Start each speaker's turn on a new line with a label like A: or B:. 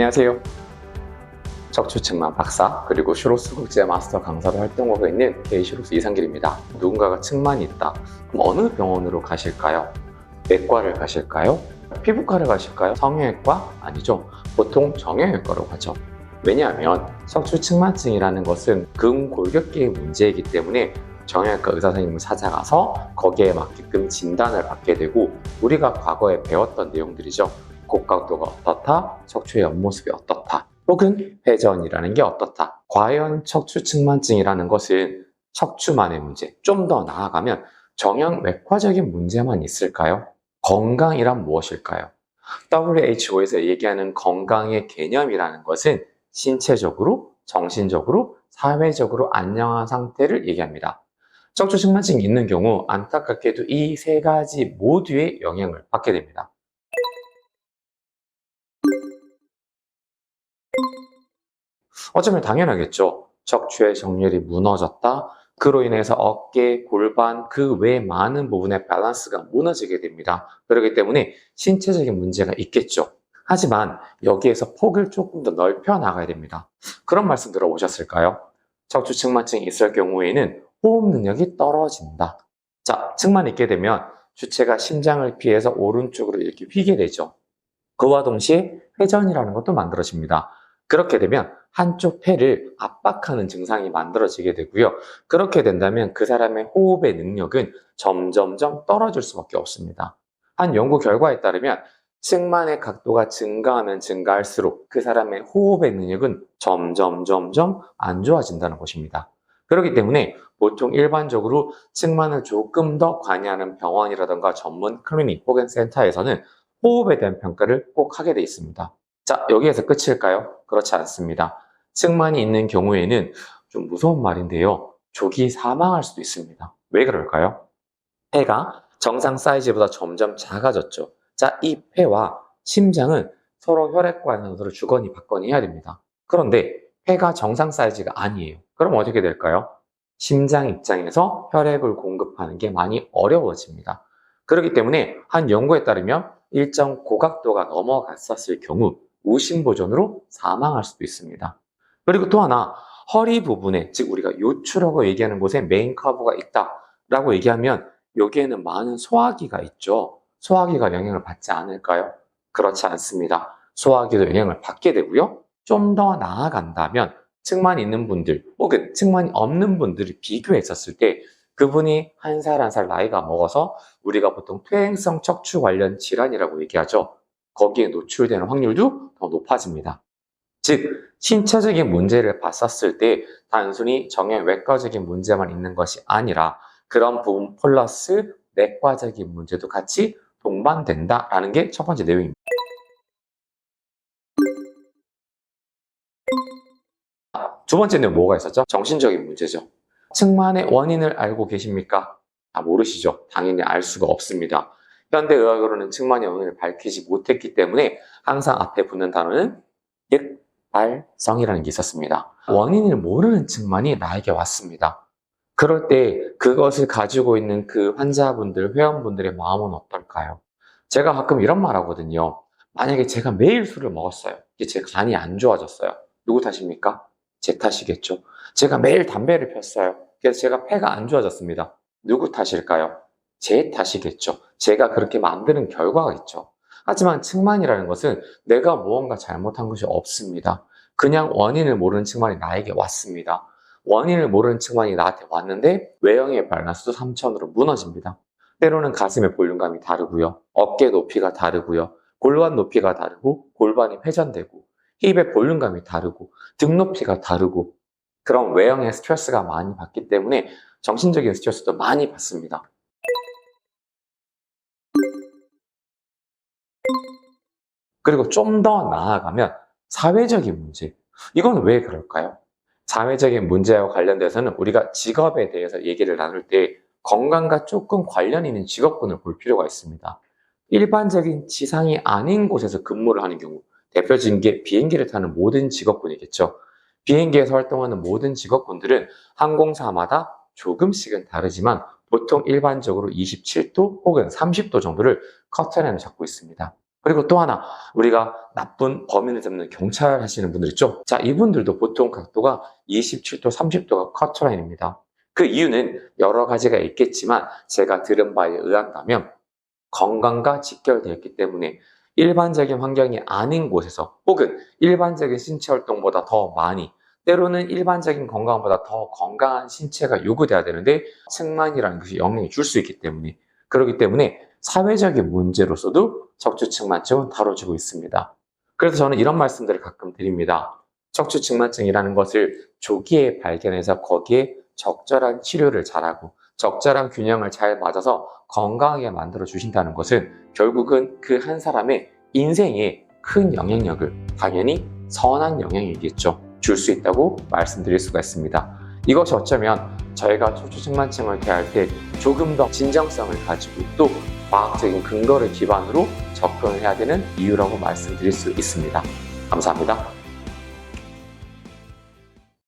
A: 안녕하세요. 척추측만 박사 그리고 슈로스 국제 마스터 강사로 활동하고 있는 K슈로스 이상길입니다. 누군가가 측만이 있다. 그럼 어느 병원으로 가실까요? 내과를 가실까요? 피부과를 가실까요? 성형외과? 아니죠. 보통 정형외과로 가죠. 왜냐하면 척추측만증이라는 것은 근골격계의 문제이기 때문에 정형외과 의사 선생님을 찾아가서 거기에 맞게끔 진단을 받게 되고 우리가 과거에 배웠던 내용들이죠. 곡각도가 어떻다, 척추의 옆모습이 어떻다, 혹은 회전이라는 게 어떻다. 과연 척추측만증이라는 것은 척추만의 문제, 좀 더 나아가면 정형외과적인 문제만 있을까요? 건강이란 무엇일까요? WHO에서 얘기하는 건강의 개념이라는 것은 신체적으로, 정신적으로, 사회적으로 안녕한 상태를 얘기합니다. 척추측만증이 있는 경우 안타깝게도 이 세 가지 모두의 영향을 받게 됩니다. 어쩌면 당연하겠죠. 척추의 정렬이 무너졌다. 그로 인해서 어깨, 골반, 그 외 많은 부분의 밸런스가 무너지게 됩니다. 그렇기 때문에 신체적인 문제가 있겠죠. 하지만 여기에서 폭을 조금 더 넓혀 나가야 됩니다. 그런 말씀 들어보셨을까요? 척추측만증이 있을 경우에는 호흡 능력이 떨어진다. 자, 측만 있게 되면 주체가 심장을 피해서 오른쪽으로 이렇게 휘게 되죠. 그와 동시에 회전이라는 것도 만들어집니다. 그렇게 되면 한쪽 폐를 압박하는 증상이 만들어지게 되고요. 그렇게 된다면 그 사람의 호흡의 능력은 점점점 떨어질 수밖에 없습니다. 한 연구 결과에 따르면 측만의 각도가 증가하면 증가할수록 그 사람의 호흡의 능력은 점점점점 안 좋아진다는 것입니다. 그렇기 때문에 보통 일반적으로 측만을 조금 더 관여하는 병원이라든가 전문 클리닉 혹은 센터에서는 호흡에 대한 평가를 꼭 하게 돼 있습니다. 자, 여기에서 끝일까요? 그렇지 않습니다. 측만이 있는 경우에는 좀 무서운 말인데요. 조기 사망할 수도 있습니다. 왜 그럴까요? 폐가 정상 사이즈보다 점점 작아졌죠. 자, 이 폐와 심장은 서로 혈액관으로 주거니 받거니 해야 됩니다. 그런데 폐가 정상 사이즈가 아니에요. 그럼 어떻게 될까요? 심장 입장에서 혈액을 공급하는 게 많이 어려워집니다. 그렇기 때문에 한 연구에 따르면 일정 고각도가 넘어갔었을 경우 우심보전으로 사망할 수도 있습니다. 그리고 또 하나, 허리 부분에, 즉 우리가 요추라고 얘기하는 곳에 메인 커브가 있다라고 얘기하면 여기에는 많은 소화기가 있죠. 소화기가 영향을 받지 않을까요? 그렇지 않습니다. 소화기도 영향을 받게 되고요. 좀 더 나아간다면 측만이 있는 분들 혹은 측만이 없는 분들을 비교했었을 때 그분이 한 살 한 살 나이가 먹어서 우리가 보통 퇴행성 척추 관련 질환이라고 얘기하죠. 거기에 노출되는 확률도 더 높아집니다. 즉, 신체적인 문제를 봤었을 때 단순히 정형외과적인 문제만 있는 것이 아니라 그런 부분 플러스 내과적인 문제도 같이 동반된다라는 게 첫 번째 내용입니다. 두 번째 내용 뭐가 있었죠? 정신적인 문제죠. 측만의 원인을 알고 계십니까? 모르시죠? 당연히 알 수가 없습니다. 현대의학으로는 측만의 원인을 밝히지 못했기 때문에 항상 앞에 붙는 단어는 득발성이라는 게 있었습니다. 원인을 모르는 측만이 나에게 왔습니다. 그럴 때 그것을 가지고 있는 그 환자분들, 회원분들의 마음은 어떨까요? 제가 가끔 이런 말 하거든요. 만약에 제가 매일 술을 먹었어요. 이게 제 간이 안 좋아졌어요. 누구 탓입니까? 제 탓이겠죠. 제가 매일 담배를 폈어요. 그래서 제가 폐가 안 좋아졌습니다. 누구 탓일까요? 제 탓이겠죠. 제가 그렇게 만드는 결과가 있죠. 하지만 측만이라는 것은 내가 무언가 잘못한 것이 없습니다. 그냥 원인을 모르는 측만이 나에게 왔습니다. 원인을 모르는 측만이 나한테 왔는데 외형의 밸런스도 3천으로 무너집니다. 때로는 가슴의 볼륨감이 다르고요. 어깨 높이가 다르고요. 골반 높이가 다르고 골반이 회전되고 힙의 볼륨감이 다르고 등 높이가 다르고 그런 외형의 스트레스가 많이 받기 때문에 정신적인 스트레스도 많이 받습니다. 그리고 좀 더 나아가면 사회적인 문제. 이건 왜 그럴까요? 사회적인 문제와 관련돼서는 우리가 직업에 대해서 얘기를 나눌 때 건강과 조금 관련 있는 직업군을 볼 필요가 있습니다. 일반적인 지상이 아닌 곳에서 근무를 하는 경우, 대표적인 게 비행기를 타는 모든 직업군이겠죠. 비행기에서 활동하는 모든 직업군들은 항공사마다 조금씩은 다르지만 보통 일반적으로 27도 혹은 30도 정도를 커트라인을 잡고 있습니다. 그리고 또 하나, 우리가 나쁜 범인을 잡는 경찰 하시는 분들 있죠? 자, 이분들도 보통 각도가 27도, 30도가 커트라인입니다. 그 이유는 여러 가지가 있겠지만 제가 들은 바에 의한다면 건강과 직결되어 있기 때문에 일반적인 환경이 아닌 곳에서 혹은 일반적인 신체 활동보다 더 많이, 때로는 일반적인 건강보다 더 건강한 신체가 요구돼야 되는데 측만이라는 것이 영향을 줄 수 있기 때문에, 그렇기 때문에 사회적인 문제로서도 척추측만증은 다뤄지고 있습니다. 그래서 저는 이런 말씀들을 가끔 드립니다. 척추측만증이라는 것을 조기에 발견해서 거기에 적절한 치료를 잘하고 적절한 균형을 잘 맞아서 건강하게 만들어 주신다는 것은 결국은 그 한 사람의 인생에 큰 영향력을, 당연히 선한 영향이겠죠, 줄 수 있다고 말씀드릴 수가 있습니다. 이것이 어쩌면 저희가 척추측만증을 대할 때 조금 더 진정성을 가지고 또 과학적인 근거를 기반으로 접근을 해야 되는 이유라고 말씀드릴 수 있습니다. 감사합니다.